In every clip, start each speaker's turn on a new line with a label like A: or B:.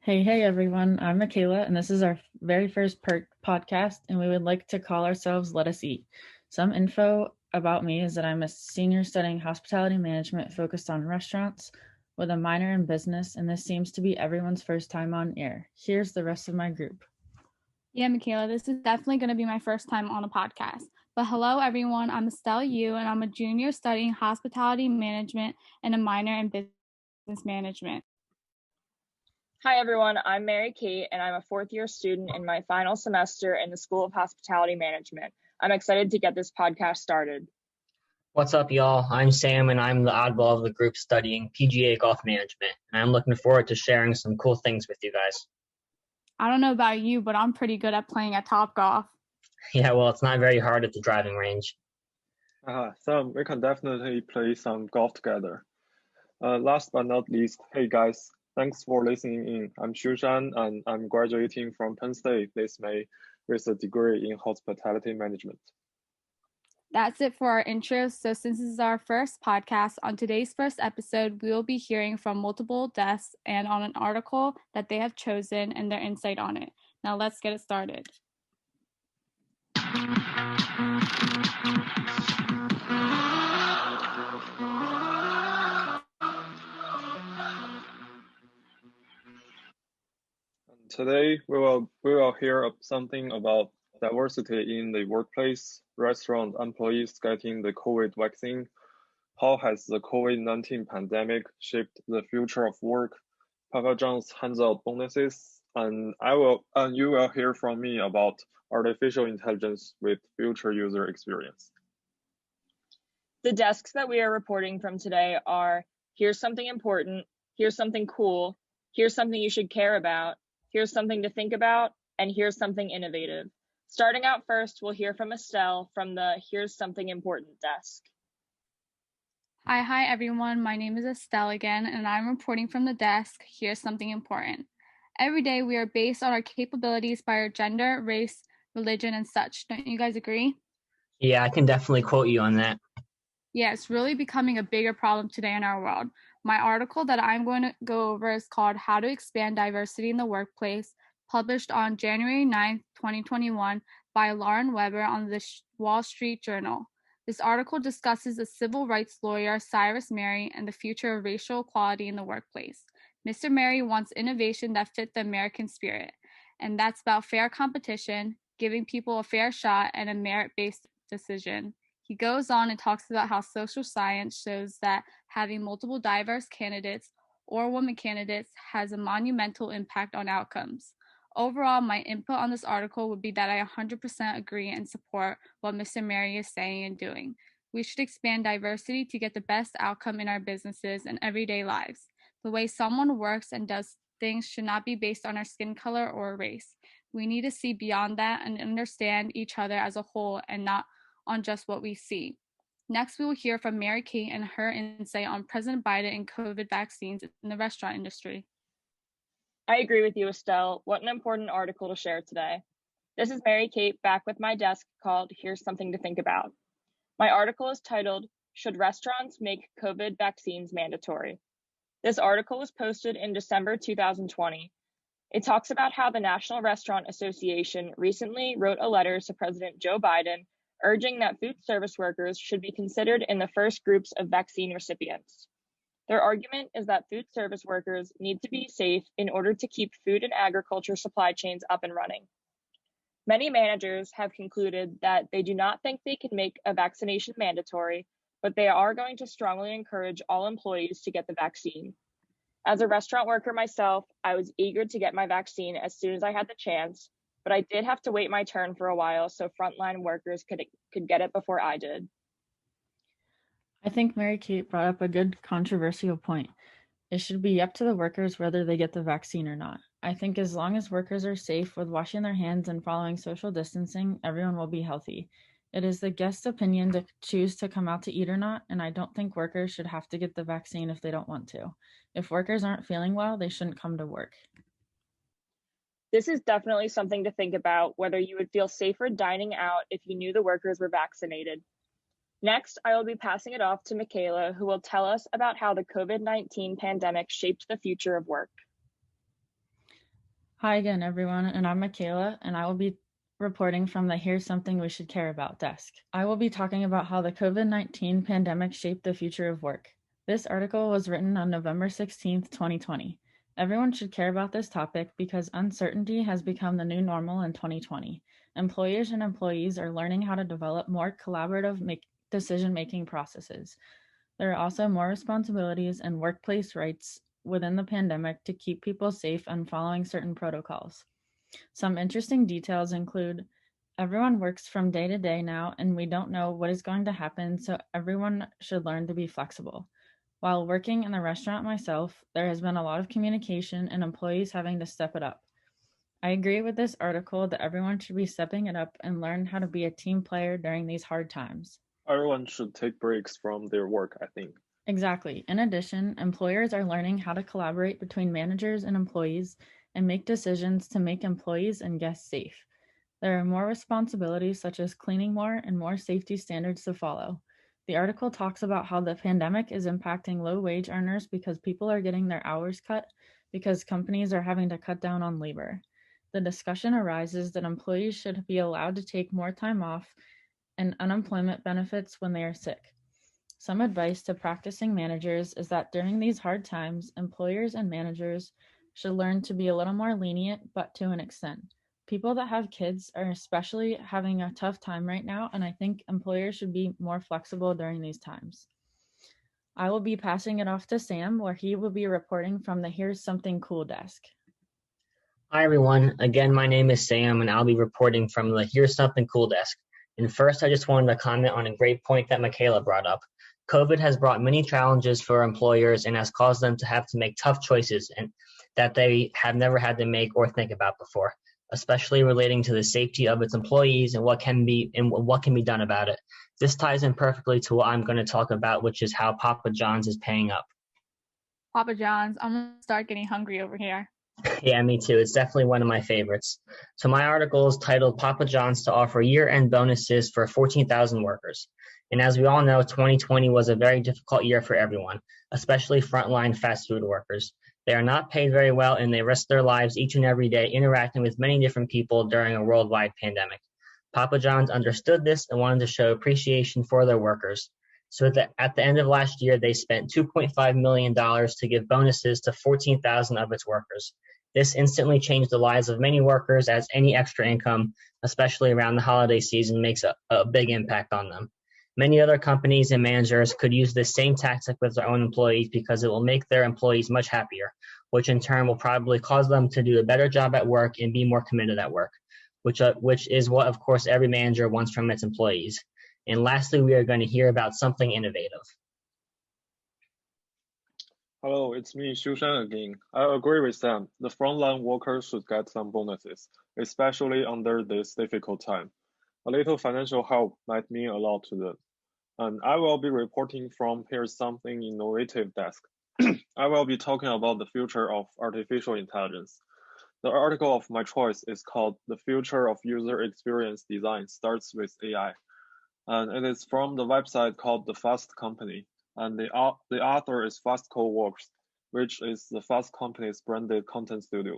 A: Hey everyone, I'm Mikayla, and this is our very first podcast, and we would like to call ourselves Let Us Eat. Some info about me is that I'm a senior studying hospitality management focused on restaurants with a minor in business, and this seems to be everyone's first time on air. Here's the rest of my group.
B: Yeah, Mikayla, this is definitely going to be my first time on a podcast. But hello, everyone. I'm Estelle Yoo, and I'm a junior studying hospitality management and a minor in business management.
C: Hi, everyone. I'm Mary Kate, and I'm a fourth-year student in my final semester in the School of Hospitality Management. I'm excited to get this podcast started.
D: What's up, y'all? I'm Sam, and I'm the oddball of the group studying PGA golf management, and I'm looking forward to sharing some cool things with you guys.
B: I don't know about you, but I'm pretty good at playing at Topgolf.
D: Yeah, well, it's not very hard at the driving range.
E: So we can definitely play some golf together. Last but not least, hey guys, thanks for listening in. I'm Xiushan, and I'm graduating from Penn State this May with a degree in hospitality management.
B: That's it for our intro. So since this is our first podcast, on today's first episode, we will be hearing from multiple desks and on an article that they have chosen and their insight on it. Now let's get it started.
E: Today we will hear something about diversity in the workplace, restaurant employees getting the COVID vaccine. How has the COVID-19 pandemic shaped the future of work? Papa John's hands out bonuses, and you will hear from me about artificial intelligence with future user experience.
C: The desks that we are reporting from today are: here's something important, here's something cool, here's something you should care about, here's something to think about, and here's something innovative. Starting out first, we'll hear from Estelle from the Here's Something Important desk.
B: Hi everyone. My name is Estelle again, and I'm reporting from the desk. Here's something important. Every day we are based on our capabilities by our gender, race, religion, and such. Don't you guys agree?
D: Yeah, I can definitely quote you on that.
B: Yeah, it's really becoming a bigger problem today in our world. My article that I'm going to go over is called How to Expand Diversity in the Workplace, published on January 9th, 2021 by Lauren Weber on the Wall Street Journal. This article discusses a civil rights lawyer, Cyrus Mary, and the future of racial equality in the workplace. Mr. Mary wants innovation that fit the American spirit, and that's about fair competition, giving people a fair shot, and a merit-based decision. He goes on and talks about how social science shows that having multiple diverse candidates or women candidates has a monumental impact on outcomes. Overall, my input on this article would be that I 100% agree and support what Mr. Mary is saying and doing. We should expand diversity to get the best outcome in our businesses and everyday lives. The way someone works and does things should not be based on our skin color or race. We need to see beyond that and understand each other as a whole and not on just what we see. Next, we will hear from Mary Kate and her insight on President Biden and COVID vaccines in the restaurant industry.
C: I agree with you, Estelle. What an important article to share today. This is Mary Kate back with my desk called Here's Something to Think About. My article is titled, Should Restaurants Make COVID Vaccines Mandatory? This article was posted in December 2020. It talks about how the National Restaurant Association recently wrote a letter to President Joe Biden urging that food service workers should be considered in the first groups of vaccine recipients. Their argument is that food service workers need to be safe in order to keep food and agriculture supply chains up and running. Many managers have concluded that they do not think they can make a vaccination mandatory, but they are going to strongly encourage all employees to get the vaccine. As a restaurant worker myself, I was eager to get my vaccine as soon as I had the chance, but I did have to wait my turn for a while so frontline workers could get it before I did.
A: I think Mary Kate brought up a good controversial point. It should be up to the workers whether they get the vaccine or not. I think as long as workers are safe with washing their hands and following social distancing, everyone will be healthy. It is the guest's opinion to choose to come out to eat or not, and I don't think workers should have to get the vaccine if they don't want to. If workers aren't feeling well, they shouldn't come to work.
C: This is definitely something to think about, whether you would feel safer dining out if you knew the workers were vaccinated. Next, I will be passing it off to Mikayla, who will tell us about how the COVID-19 pandemic shaped the future of work.
A: Hi again, everyone, and I'm Mikayla, and I will be reporting from the Here's Something We Should Care About desk. I will be talking about how the COVID-19 pandemic shaped the future of work. This article was written on November 16th, 2020. Everyone should care about this topic because uncertainty has become the new normal in 2020. Employers and employees are learning how to develop more collaborative decision-making processes. There are also more responsibilities and workplace rights within the pandemic to keep people safe and following certain protocols. Some interesting details include everyone works from day to day now, and we don't know what is going to happen, so everyone should learn to be flexible. While working in the restaurant myself, there has been a lot of communication and employees having to step it up. I agree with this article that everyone should be stepping it up and learn how to be a team player during these hard times.
E: Everyone should take breaks from their work, I think.
A: Exactly. In addition, employers are learning how to collaborate between managers and employees and make decisions to make employees and guests safe. There are more responsibilities such as cleaning more and more safety standards to follow. The article talks about how the pandemic is impacting low-wage earners because people are getting their hours cut because companies are having to cut down on labor. The discussion arises that employees should be allowed to take more time off and unemployment benefits when they are sick. Some advice to practicing managers is that during these hard times, employers and managers should learn to be a little more lenient, but to an extent. People that have kids are especially having a tough time right now, and I think employers should be more flexible during these times. I will be passing it off to Sam, where he will be reporting from the Here's Something Cool desk.
D: Hi everyone, again my name is Sam and I'll be reporting from the Here's Something Cool desk. And first I just wanted to comment on a great point that Mikayla brought up. COVID has brought many challenges for employers and has caused them to have to make tough choices and that they have never had to make or think about before, especially relating to the safety of its employees and what can be done about it. This ties in perfectly to what I'm going to talk about, which is how Papa John's is paying up.
B: Papa John's, I'm gonna start getting hungry over here.
D: Yeah, me too. It's definitely one of my favorites. So my article is titled Papa John's to offer year-end bonuses for 14,000 workers. And as we all know, 2020 was a very difficult year for everyone, especially frontline fast food workers. They are not paid very well and they risk their lives each and every day interacting with many different people during a worldwide pandemic. Papa John's understood this and wanted to show appreciation for their workers. So at the end of last year, they spent $2.5 million to give bonuses to 14,000 of its workers. This instantly changed the lives of many workers as any extra income, especially around the holiday season, makes a big impact on them. Many other companies and managers could use this same tactic with their own employees because it will make their employees much happier, which in turn will probably cause them to do a better job at work and be more committed at work, which is what, of course, every manager wants from its employees. And lastly, we are going to hear about something innovative.
E: Hello, it's me, Xiushan again. I agree with Sam. The frontline workers should get some bonuses, especially under this difficult time. A little financial help might mean a lot to them. And I will be reporting from Here's Something Innovative desk. I will be talking about the future of artificial intelligence. The article of my choice is called The Future of User Experience Design Starts with AI. And it is from the website called The Fast Company. And the author is Fast Co-works, which is the Fast Company's branded content studio.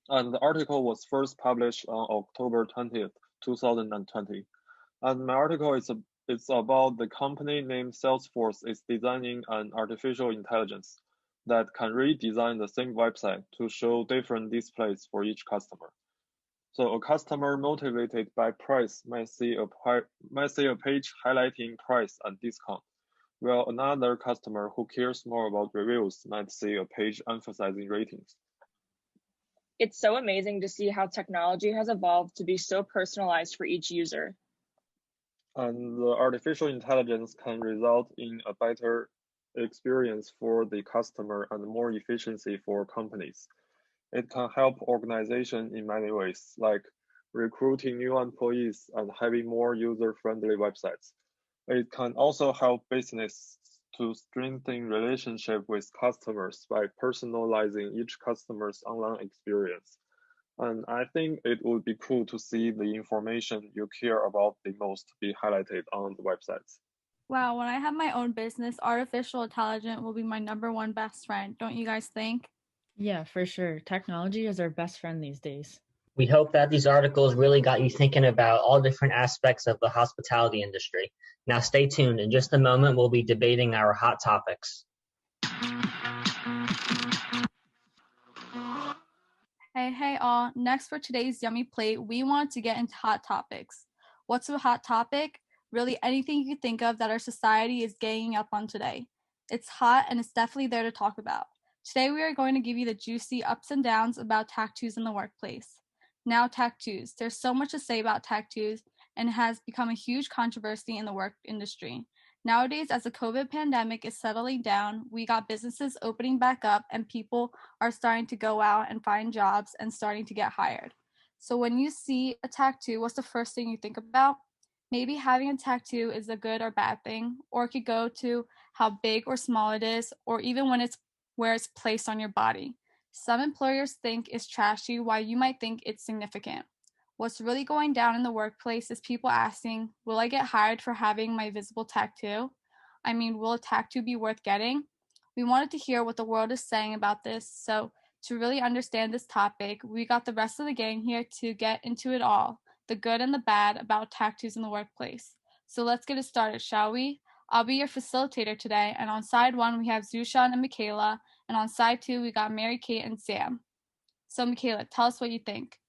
E: And the article was first published on October 20th, 2020. And my article is about the company named Salesforce is designing an artificial intelligence that can redesign the same website to show different displays for each customer. So a customer motivated by price might see a page highlighting price and discount, while another customer who cares more about reviews might see a page emphasizing ratings.
C: It's so amazing to see how technology has evolved to be so personalized for each user.
E: And the artificial intelligence can result in a better experience for the customer and more efficiency for companies. It can help organizations in many ways, like recruiting new employees and having more user-friendly websites. It can also help business to strengthen relationship with customers by personalizing each customer's online experience. And I think it would be cool to see the information you care about the most be highlighted on the websites.
B: Wow, when I have my own business, artificial intelligence will be my number one best friend, don't you guys think?
A: Yeah, for sure. Technology is our best friend these days.
D: We hope that these articles really got you thinking about all different aspects of the hospitality industry. Now stay tuned. In just a moment, we'll be debating our hot topics.
B: Hey all. Next for today's Yummy Plate, we want to get into hot topics. What's a hot topic? Really anything you can think of that our society is ganging up on today. It's hot and it's definitely there to talk about. Today we are going to give you the juicy ups and downs about tattoos in the workplace. Now tattoos. There's so much to say about tattoos and it has become a huge controversy in the work industry. Nowadays, as the COVID pandemic is settling down, we got businesses opening back up and people are starting to go out and find jobs and starting to get hired. So when you see a tattoo, what's the first thing you think about? Maybe having a tattoo is a good or bad thing, or it could go to how big or small it is, or even when it's where it's placed on your body. Some employers think it's trashy while you might think it's significant. What's really going down in the workplace is people asking, will I get hired for having my visible tattoo? I mean, will a tattoo be worth getting? We wanted to hear what the world is saying about this, so to really understand this topic, we got the rest of the gang here to get into it all, the good and the bad about tattoos in the workplace. So let's get it started, shall we? I'll be your facilitator today, and on side one we have Xiushan and Mikayla, and on side two we got Mary Kate and Sam. So Mikayla, tell us what you think.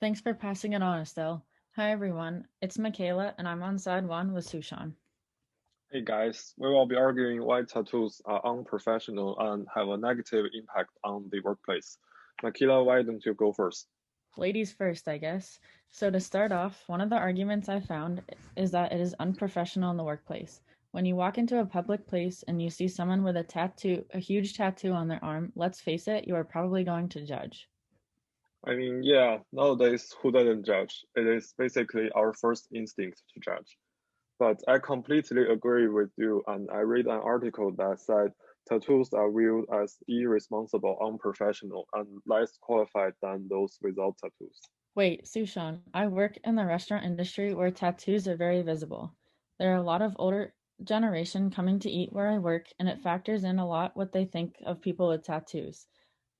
A: Thanks for passing it on, Estelle. Hi, everyone. It's Mikayla, and I'm on side one with Xiushan.
E: Hey guys, we will be arguing why tattoos are unprofessional and have a negative impact on the workplace. Mikayla, why don't you go first?
A: Ladies first, I guess. So, to start off, one of the arguments I found is that it is unprofessional in the workplace. When you walk into a public place and you see someone with a huge tattoo on their arm, let's face it, you are probably going to judge.
E: I mean, yeah, nowadays, who doesn't judge? It is basically our first instinct to judge. But I completely agree with you, and I read an article that said tattoos are viewed as irresponsible, unprofessional, and less qualified than those without tattoos.
A: Wait, Sushan, I work in the restaurant industry where tattoos are very visible. There are a lot of older generation coming to eat where I work, and it factors in a lot what they think of people with tattoos.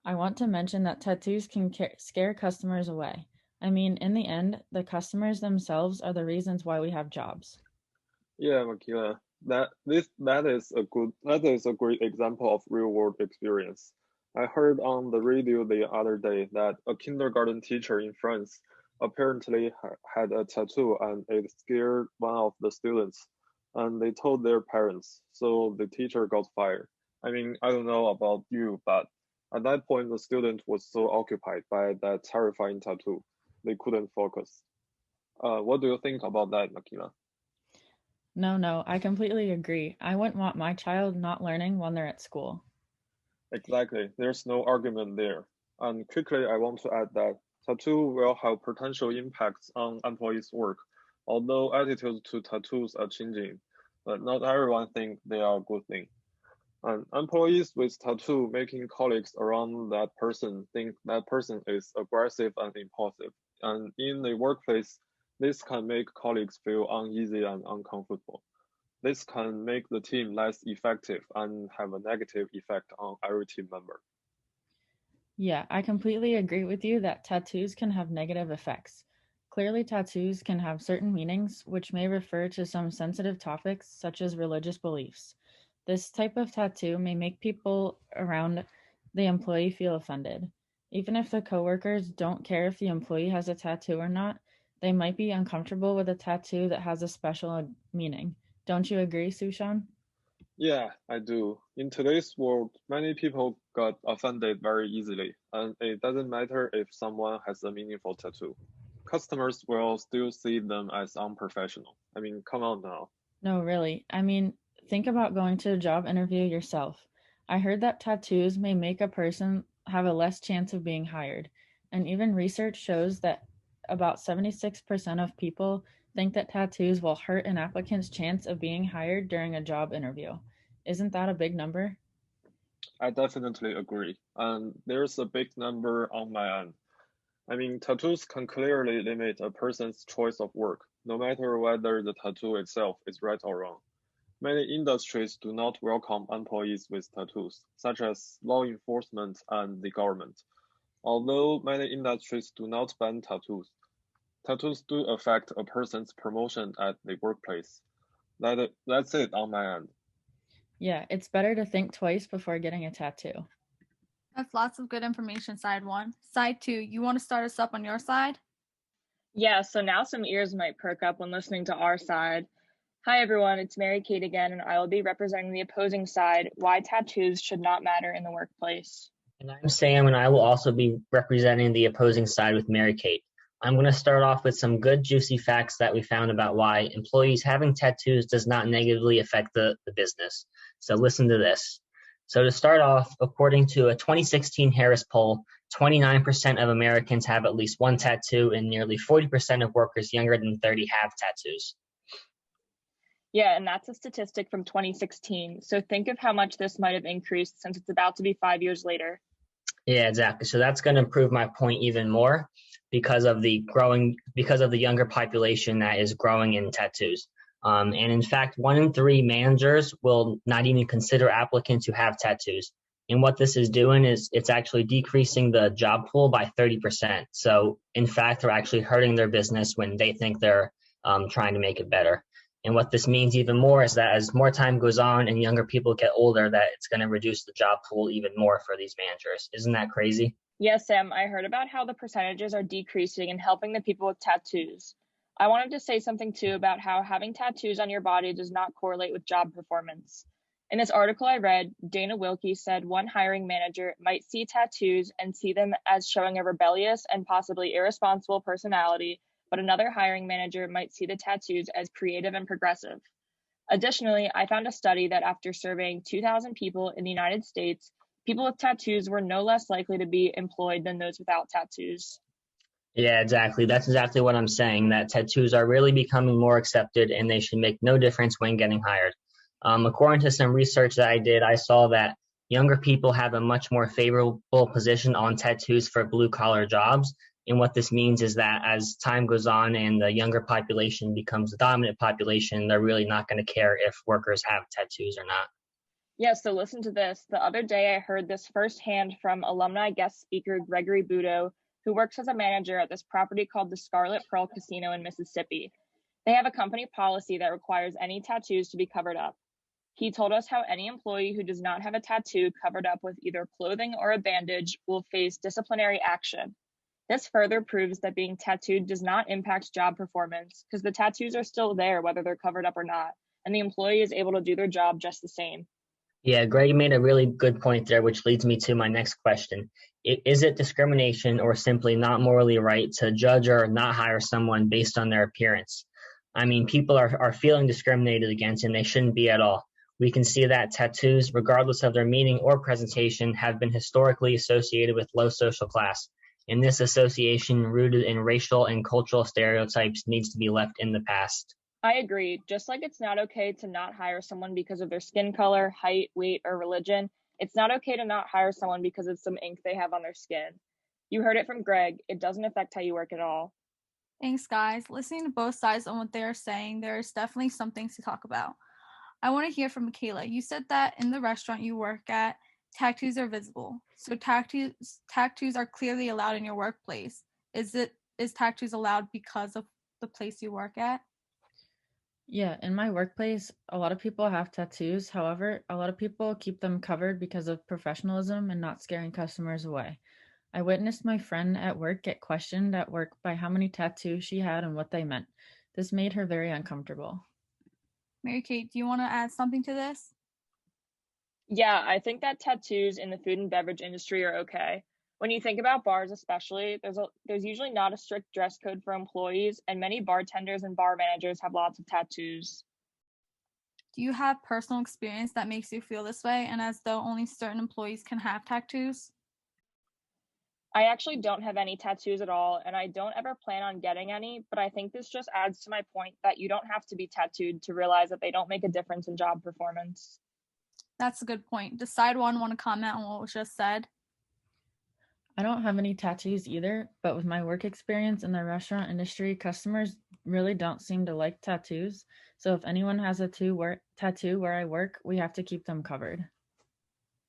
A: I want to mention that tattoos can scare customers away. I mean, in the end, the customers themselves are the reasons why we have jobs.
E: Yeah, Makila, that is a great example of real world experience. I heard on the radio the other day that a kindergarten teacher in France apparently had a tattoo and it scared one of the students, and they told their parents, so the teacher got fired. I mean, I don't know about you, but at that point the student was so occupied by that terrifying tattoo, they couldn't focus. What do you think about that, Makila?
A: No, I completely agree. I wouldn't want my child not learning when they're at school.
E: Exactly, there's no argument there. And quickly, I want to add that tattoo will have potential impacts on employees' work, although attitudes to tattoos are changing, but not everyone think they are a good thing. And employees with tattoo making colleagues around that person think that person is aggressive and impulsive. And in the workplace, this can make colleagues feel uneasy and uncomfortable. This can make the team less effective and have a negative effect on every team member.
A: Yeah, I completely agree with you that tattoos can have negative effects. Clearly, tattoos can have certain meanings, which may refer to some sensitive topics, such as religious beliefs. This type of tattoo may make people around the employee feel offended. Even if the coworkers don't care if the employee has a tattoo or not, they might be uncomfortable with a tattoo that has a special meaning. Don't you agree, Sushan?
E: Yeah, I do. In today's world, many people got offended very easily, and it doesn't matter if someone has a meaningful tattoo. Customers will still see them as unprofessional. I mean, come on now.
A: No, really. I mean, think about going to a job interview yourself. I heard that tattoos may make a person have a less chance of being hired. And even research shows that about 76% of people think that tattoos will hurt an applicant's chance of being hired during a job interview. Isn't that a big number?
E: I definitely agree. And there's a big number on my end. I mean, tattoos can clearly limit a person's choice of work, no matter whether the tattoo itself is right or wrong. Many industries do not welcome employees with tattoos, such as law enforcement and the government. Although many industries do not ban tattoos, tattoos do affect a person's promotion at the workplace. That's it on my end.
A: Yeah, it's better to think twice before getting a tattoo.
B: That's lots of good information, side one. Side two, you want to start us up on your side?
C: Yeah, so now some ears might perk up when listening to our side. Hi everyone, it's Mary Kate again, and I will be representing the opposing side, why tattoos should not matter in the workplace.
D: And I'm Sam, and I will also be representing the opposing side with Mary Kate. I'm going to start off with some good, juicy facts that we found about why employees having tattoos does not negatively affect the business. So listen to this. So to start off, according to a 2016 Harris poll, 29% of Americans have at least one tattoo, and nearly 40% of workers younger than 30 have tattoos.
C: Yeah, and that's a statistic from 2016. So think of how much this might have increased since it's about to be 5 years later.
D: Yeah, exactly. So that's going to prove my point even more because of the younger population that is growing in tattoos. And in fact, 1 in 3 managers will not even consider applicants who have tattoos. And what this is doing is it's actually decreasing the job pool by 30%. So in fact, they're actually hurting their business when they think they're trying to make it better. And what this means even more is that as more time goes on and younger people get older, that it's going to reduce the job pool even more for these managers. Isn't that crazy?
C: Yes, Sam, I heard about how the percentages are decreasing and helping the people with tattoos. I wanted to say something too about how having tattoos on your body does not correlate with job performance. In this article I read, Dana Wilkie said one hiring manager might see tattoos and see them as showing a rebellious and possibly irresponsible personality, but another hiring manager might see the tattoos as creative and progressive. Additionally, I found a study that after surveying 2,000 people in the United States, people with tattoos were no less likely to be employed than those without tattoos.
D: Yeah, exactly. That's exactly what I'm saying, that tattoos are really becoming more accepted and they should make no difference when getting hired. According to some research that I did, I saw that younger people have a much more favorable position on tattoos for blue collar jobs. And what this means is that as time goes on and the younger population becomes the dominant population, they're really not going to care if workers have tattoos or not.
C: Yes, so listen to this. The other day I heard this firsthand from alumni guest speaker Gregory Budo, who works as a manager at this property called the Scarlet Pearl Casino in Mississippi. They have a company policy that requires any tattoos to be covered up. He told us how any employee who does not have a tattoo covered up with either clothing or a bandage will face disciplinary action. This further proves that being tattooed does not impact job performance because the tattoos are still there whether they're covered up or not, and the employee is able to do their job just the same.
D: Yeah, Greg made a really good point there, which leads me to my next question. Is it discrimination or simply not morally right to judge or not hire someone based on their appearance? I mean, people are feeling discriminated against and they shouldn't be at all. We can see that tattoos, regardless of their meaning or presentation, have been historically associated with low social class. And this association, rooted in racial and cultural stereotypes, needs to be left in the past.
C: I agree. Just like it's not okay to not hire someone because of their skin color, height, weight, or religion, it's not okay to not hire someone because of some ink they have on their skin. You heard it from Greg. It doesn't affect how you work at all.
B: Thanks, guys. Listening to both sides on what they are saying, there is definitely some things to talk about. I want to hear from Mikayla. You said that in the restaurant you work at, tattoos are visible. So tattoos are clearly allowed in your workplace. Is tattoos allowed because of the place you work at?
A: Yeah, in my workplace, a lot of people have tattoos. However, a lot of people keep them covered because of professionalism and not scaring customers away. I witnessed my friend at work get questioned at work by how many tattoos she had and what they meant. This made her very uncomfortable.
B: Mary Kate, do you want to add something to this?
C: Yeah, I think that tattoos in the food and beverage industry are okay. When you think about bars especially, there's usually not a strict dress code for employees, and many bartenders and bar managers have lots of tattoos.
B: Do you have personal experience that makes you feel this way and as though only certain employees can have tattoos?
C: I actually don't have any tattoos at all, and I don't ever plan on getting any, but I think this just adds to my point that you don't have to be tattooed to realize that they don't make a difference in job performance.
B: That's a good point. Does side one want to comment on what was just said?
A: I don't have any tattoos either, but with my work experience in the restaurant industry, customers really don't seem to like tattoos. So if anyone has a tattoo where I work, we have to keep them covered.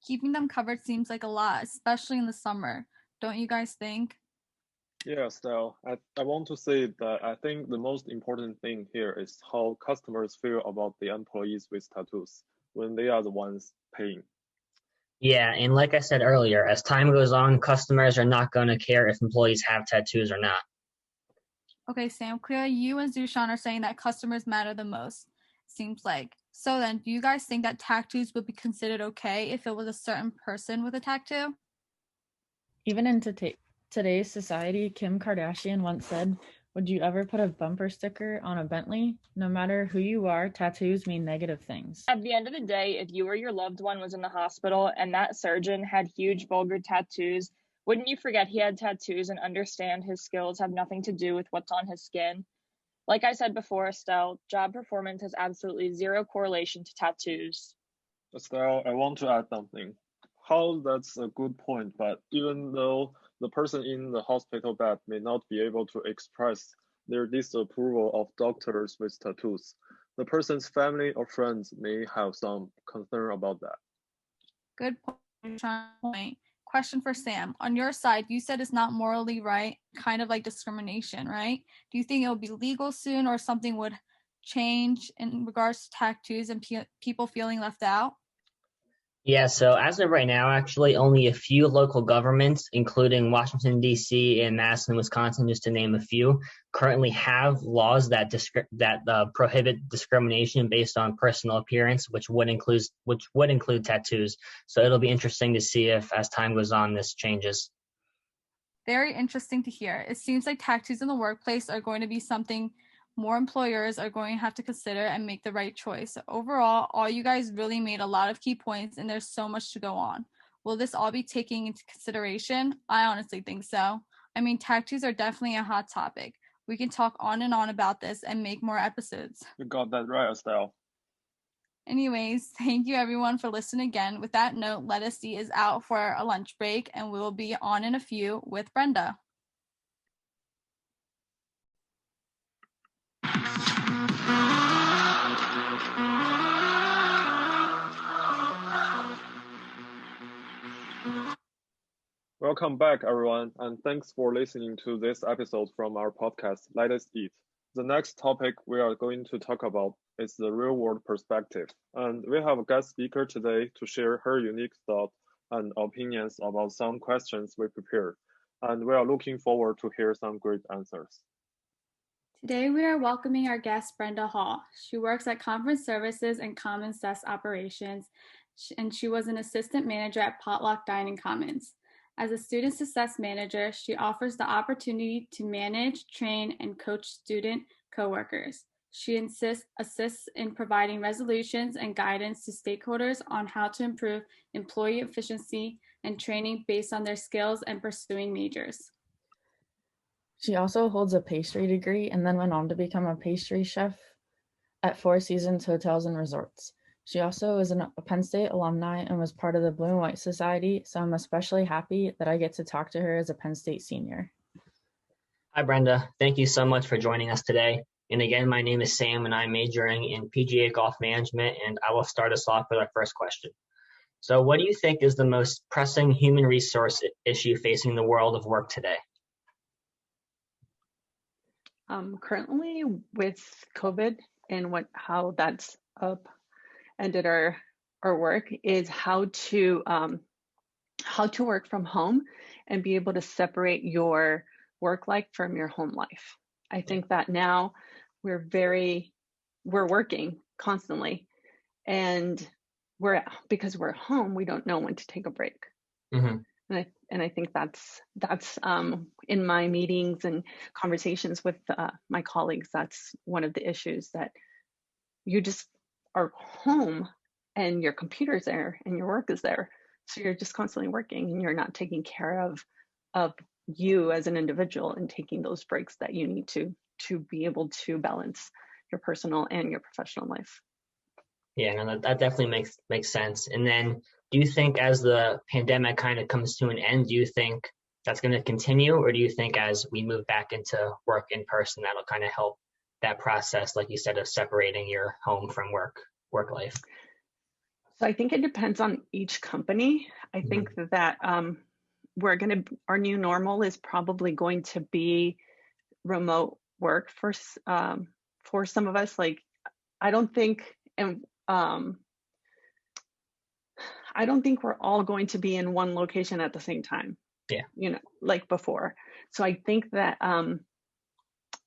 B: Keeping them covered seems like a lot, especially in the summer. Don't you guys think?
E: Yeah, Estelle, I want to say that I think the most important thing here is how customers feel about the employees with tattoos when they are the ones paying.
D: Yeah, and like I said earlier, as time goes on, customers are not going to care if employees have tattoos or not.
B: Okay, Sam, Clea, you and Xiushan are saying that customers matter the most, seems like. So then, do you guys think that tattoos would be considered okay if it was a certain person with a tattoo?
A: Even in today's society, Kim Kardashian once said, "Would you ever put a bumper sticker on a Bentley? No matter who you are, tattoos mean negative things."
C: At the end of the day, if you or your loved one was in the hospital and that surgeon had huge vulgar tattoos, wouldn't you forget he had tattoos and understand his skills have nothing to do with what's on his skin? Like I said before, Estelle, job performance has absolutely zero correlation to tattoos.
E: Estelle, I want to add something. How that's a good point, but even though the person in the hospital bed may not be able to express their disapproval of doctors with tattoos, the person's family or friends may have some concern about that.
B: Good point. Question for Sam. On your side, you said it's not morally right, kind of like discrimination, right? Do you think it will be legal soon or something would change in regards to tattoos and people feeling left out?
D: Yeah, so as of right now, actually, only a few local governments, including Washington, D.C. and Madison, Wisconsin, just to name a few, currently have laws that prohibit discrimination based on personal appearance, which would include tattoos. So it'll be interesting to see if, as time goes on, this changes.
B: Very interesting to hear. It seems like tattoos in the workplace are going to be something more employers are going to have to consider and make the right choice. Overall, all you guys really made a lot of key points and there's so much to go on. Will this all be taken into consideration? I honestly think so. I mean, tattoos are definitely a hot topic. We can talk on and on about this and make more episodes.
E: You got that right, Estelle.
B: Anyways, thank you everyone for listening again. With that note, Let Us See is out for a lunch break and we will be on in a few with Brenda.
E: Welcome back, everyone, and thanks for listening to this episode from our podcast, Let Us Eat. The next topic we are going to talk about is the real-world perspective, and we have a guest speaker today to share her unique thoughts and opinions about some questions we prepared, and we are looking forward to hear some great answers.
B: Today we are welcoming our guest Brenda Hall. She works at Conference Services and Commons Desk Operations, and she was an assistant manager at Potluck Dining Commons. As a student success manager, she offers the opportunity to manage, train, and coach student coworkers. She assists in providing resolutions and guidance to stakeholders on how to improve employee efficiency and training based on their skills and pursuing majors.
A: She also holds a pastry degree and then went on to become a pastry chef at Four Seasons Hotels and Resorts. She also is a Penn State alumni and was part of the Blue and White Society, so I'm especially happy that I get to talk to her as a Penn State senior.
D: Hi, Brenda. Thank you so much for joining us today. And again, my name is Sam, and I'm majoring in PGA Golf Management, and I will start us off with our first question. So what do you think is the most pressing human resource issue facing the world of work today?
F: Currently with COVID and how that's ended our work is how to work from home and be able to separate your work life from your home life. I think that now we're working constantly, and because we're home, we don't know when to take a break.
D: Mm-hmm.
F: And I think that's in my meetings and conversations with my colleagues, that's one of the issues, that you just are home and your computer's there and your work is there. So you're just constantly working and you're not taking care of you as an individual and taking those breaks that you need to be able to balance your personal and your professional life.
D: Yeah, no, that definitely makes sense. And then do you think as the pandemic kind of comes to an end, do you think that's going to continue, or do you think as we move back into work in person, that'll kind of help that process, like you said, of separating your home from work life?
F: So I think it depends on each company. I think that our new normal is probably going to be remote work for some of us. Like I don't think, and I don't think we're all going to be in one location at the same time.
D: Yeah.
F: Like before. So I think that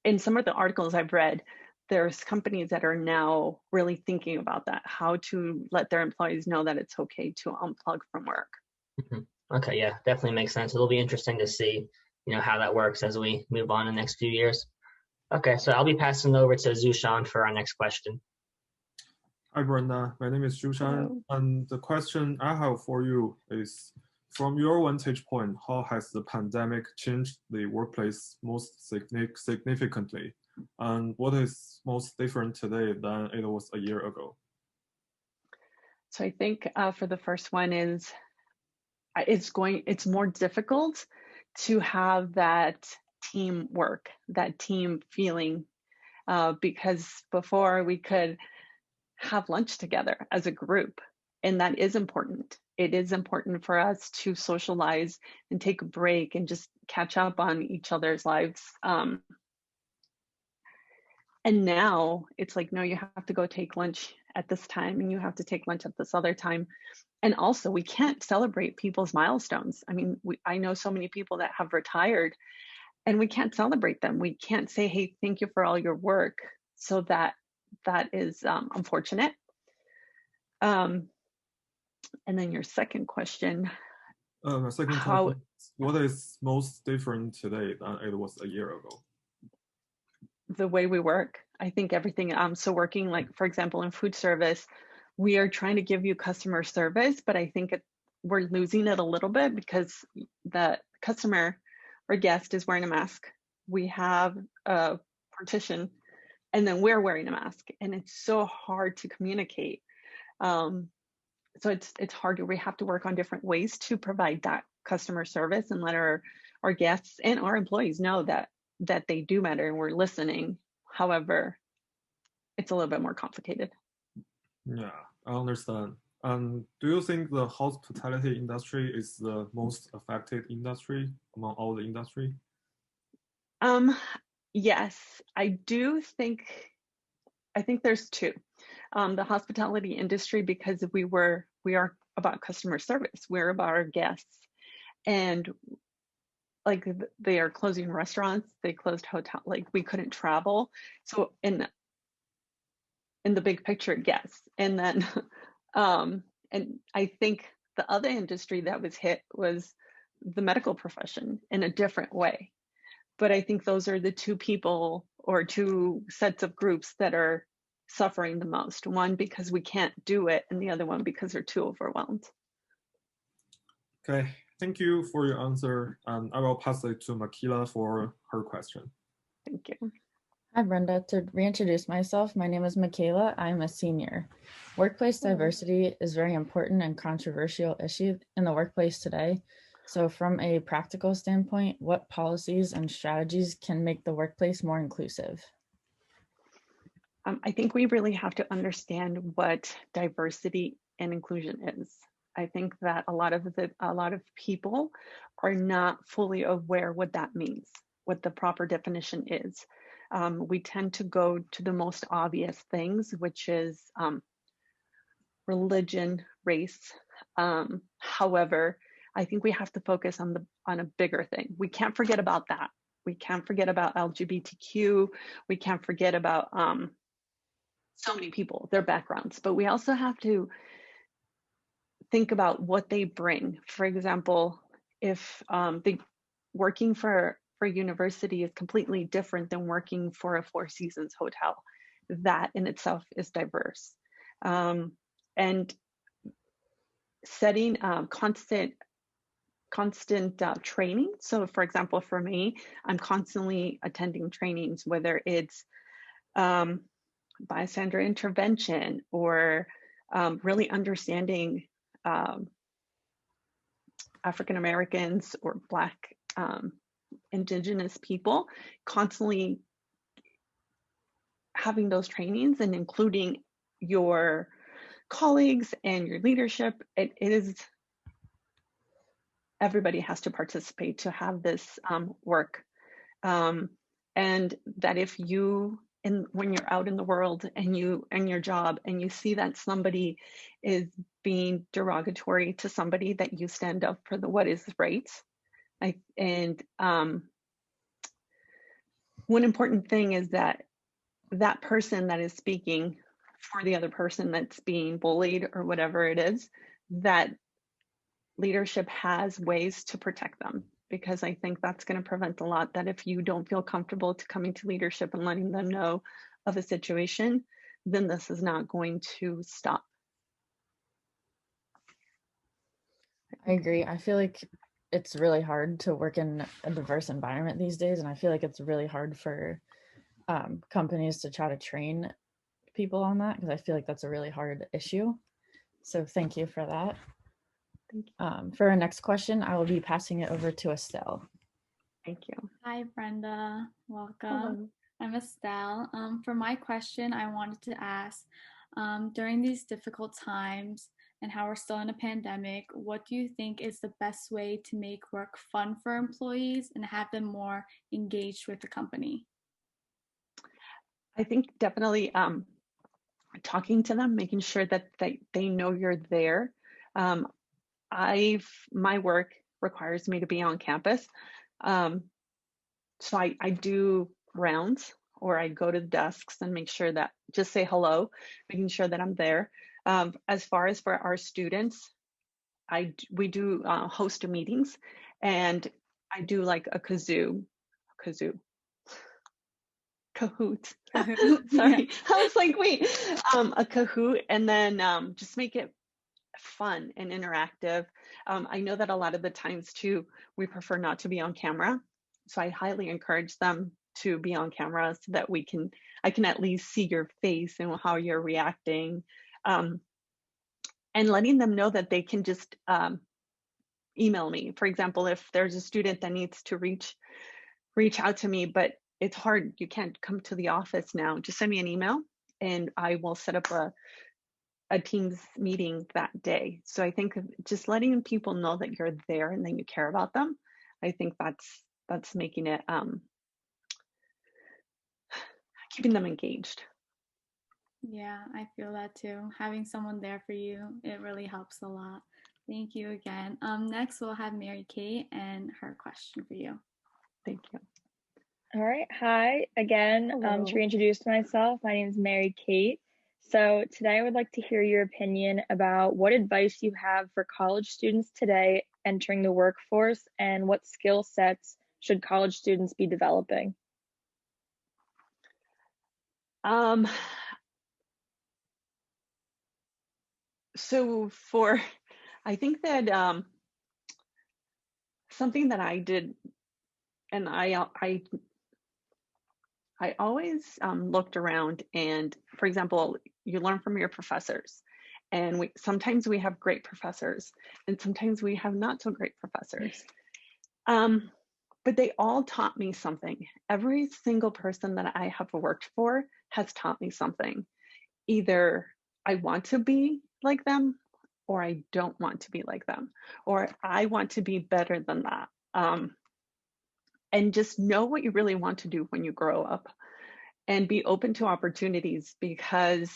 F: in some of the articles I've read, there's companies that are now really thinking about that, how to let their employees know that it's okay to unplug from work.
D: Okay, yeah, definitely makes sense. It'll be interesting to see, how that works as we move on in the next few years. Okay, so I'll be passing over to Xiushan for our next question.
E: Hi, Brenda. My name is Xiushan, and the question I have for you is, from your vantage point, how has the pandemic changed the workplace most significantly? And what is most different today than it was a year ago?
F: So I think for the first one is it's more difficult to have that teamwork, that team feeling, because before we could have lunch together as a group, and that is important. It is important for us to socialize and take a break and just catch up on each other's lives. And now it's like, no, you have to go take lunch at this time and you have to take lunch at this other time. And also we can't celebrate people's milestones. I mean, I know so many people that have retired and we can't celebrate them. We can't say, hey, thank you for all your work. So that is unfortunate. And then your second question.
E: My second question is, what is most different today than it was a year ago?
F: The way we work. I think everything, so working like, for example, in food service, we are trying to give you customer service, but I think we're losing it a little bit because the customer or guest is wearing a mask. We have a partition and then we're wearing a mask and it's so hard to communicate. So it's hard. We have to work on different ways to provide that customer service and let our guests and our employees know that they do matter and we're listening. However, it's a little bit more complicated.
E: Yeah, I understand. Do you think the hospitality industry is the most affected industry among all the industry?
F: Yes, I do think. I think there's two. The hospitality industry, because we are about customer service. We're about our guests, and like they are closing restaurants, they closed hotel, like we couldn't travel. So in the big picture, yes. And then and I think the other industry that was hit was the medical profession in a different way. But I think those are the two people or two sets of groups that are suffering the most. One because we can't do it, and the other one because they're too overwhelmed.
E: Okay, thank you for your answer. I will pass it to Mikayla for her question.
F: Thank you.
A: Hi, Brenda. To reintroduce myself, my name is Mikayla. I'm a senior. Workplace diversity is a very important and controversial issue in the workplace today. So from a practical standpoint, what policies and strategies can make the workplace more inclusive?
F: I think we really have to understand what diversity and inclusion is. I think that a lot of people are not fully aware what that means, what the proper definition is. We tend to go to the most obvious things, which is religion, race. However, I think we have to focus on a bigger thing. We can't forget about that. We can't forget about LGBTQ. We can't forget about so many people, their backgrounds, but we also have to think about what they bring. For example, if working for university is completely different than working for a Four Seasons hotel, that in itself is diverse. And setting constant training. So for example, for me, I'm constantly attending trainings, whether it's bystander intervention or really understanding African Americans or Black Indigenous people, constantly having those trainings and including your colleagues and your leadership. It is, everybody has to participate to have this work. And that if you, when you're out in the world and you and your job and you see that somebody is being derogatory to somebody, that you stand up for what is right. One important thing is that that person that is speaking for the other person that's being bullied or whatever it is, that leadership has ways to protect them, because I think that's going to prevent a lot, that if you don't feel comfortable to coming to leadership and letting them know of a situation, then this is not going to stop.
A: I agree. I feel like it's really hard to work in a diverse environment these days, and I feel like it's really hard for companies to try to train people on that, because I feel like that's a really hard issue. So thank you for that.
F: Thank you.
A: For our next question, I will be passing it over to Estelle.
F: Thank you.
B: Hi, Brenda. Welcome.
F: Hello.
B: I'm Estelle. For my question, I wanted to ask, during these difficult times and how we're still in a pandemic, what do you think is the best way to make work fun for employees and have them more engaged with the company?
F: I think definitely talking to them, making sure that they know you're there. My work requires me to be on campus. So I do rounds, or I go to the desks and make sure that, just say hello, making sure that I'm there. As far as for our students, we do host meetings, and I do like a Kahoot. Sorry, I was like, wait, a Kahoot, and then just make it fun and interactive. I know that a lot of the times too, we prefer not to be on camera, so I highly encourage them to be on camera so that I can at least see your face and how you're reacting, and letting them know that they can just email me. For example, if there's a student that needs to reach out to me, but it's hard, you can't come to the office now, just send me an email and I will set up a Teams meeting that day. So I think just letting people know that you're there and that you care about them, I think that's making it, keeping them engaged.
B: Yeah, I feel that too. Having someone there for you, it really helps a lot. Thank you again. Next, we'll have Mary Kate and her question for you.
F: Thank you.
C: All right. Hi again. To reintroduce myself, my name is Mary Kate. So today I would like to hear your opinion about what advice you have for college students today entering the workforce, and what skill sets should college students be developing?
F: So I think that something that I did, and I always looked around, and for example, you learn from your professors, and sometimes we have great professors, and sometimes we have not so great professors. But they all taught me something. Every single person that I have worked for has taught me something. Either I want to be like them, or I don't want to be like them, or I want to be better than that. And just know what you really want to do when you grow up, and be open to opportunities, because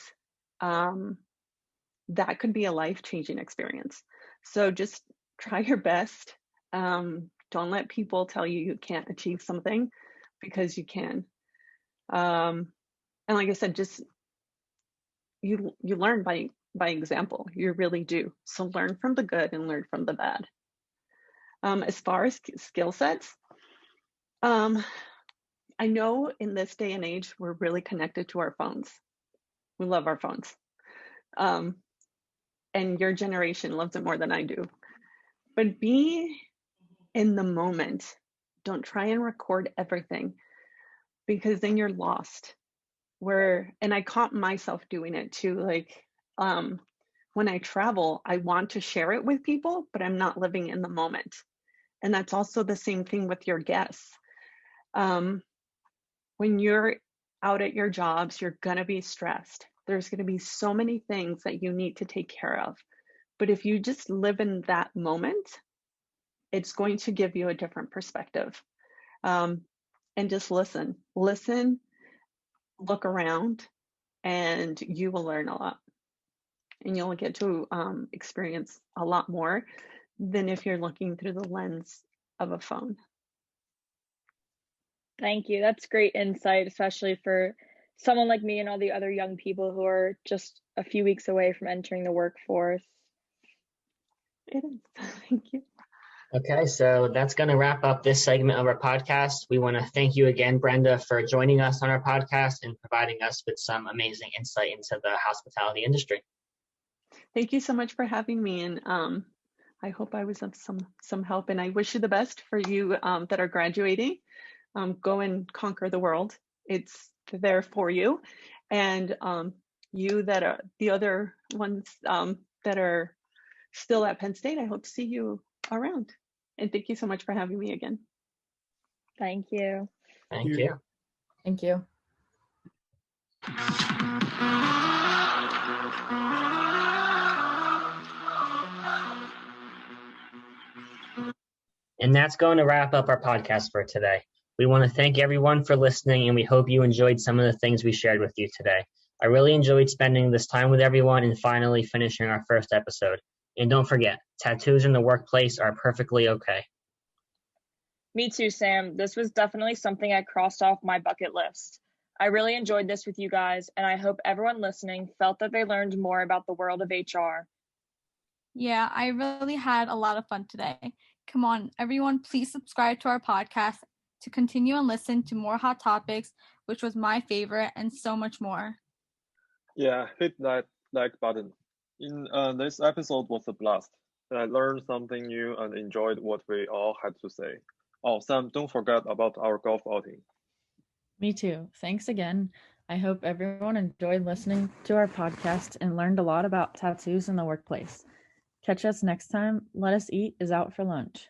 F: that could be a life-changing experience. So just try your best. Don't let people tell you can't achieve something, because you can. And like I said, just you learn by example. You really do. So learn from the good and learn from the bad. As far as skill sets, I know in this day and age, we're really connected to our phones. We love our phones. And your generation loves it more than I do. But be in the moment. Don't try and record everything, because then you're lost. And I caught myself doing it too. Like, when I travel, I want to share it with people, but I'm not living in the moment. And that's also the same thing with your guests. When you're out at your jobs, you're going to be stressed. There's going to be so many things that you need to take care of. But if you just live in that moment, it's going to give you a different perspective. And just listen, look around, and you will learn a lot. And you'll get to experience a lot more than if you're looking through the lens of a phone.
C: Thank you. That's great insight, especially for someone like me and all the other young people who are just a few weeks away from entering the workforce.
F: It is. Thank you.
D: Okay, so that's going to wrap up this segment of our podcast. We want to thank you again, Brenda, for joining us on our podcast and providing us with some amazing insight into the hospitality industry.
F: Thank you so much for having me, and I hope I was of some help, and I wish you the best for you that are graduating. Go and conquer the world. It's there for you. And you that are the other ones that are still at Penn State, I hope to see you around. And thank you so much for having me again.
C: Thank you.
D: Thank you.
A: Thank you.
D: And that's going to wrap up our podcast for today. We want to thank everyone for listening, and we hope you enjoyed some of the things we shared with you today. I really enjoyed spending this time with everyone and finally finishing our first episode. And don't forget, tattoos in the workplace are perfectly okay.
C: Me too, Sam. This was definitely something I crossed off my bucket list. I really enjoyed this with you guys, and I hope everyone listening felt that they learned more about the world of HR.
B: Yeah, I really had a lot of fun today. Come on, everyone, please subscribe to our podcast to continue and listen to more hot topics, which was my favorite, and so much more.
E: Yeah, hit that like button. In this episode was a blast. I learned something new and enjoyed what we all had to say. Oh, Sam, don't forget about our golf outing.
A: Me too. Thanks again. I hope everyone enjoyed listening to our podcast and learned a lot about tattoos in the workplace. Catch us next time. Let Us Eat is out for lunch.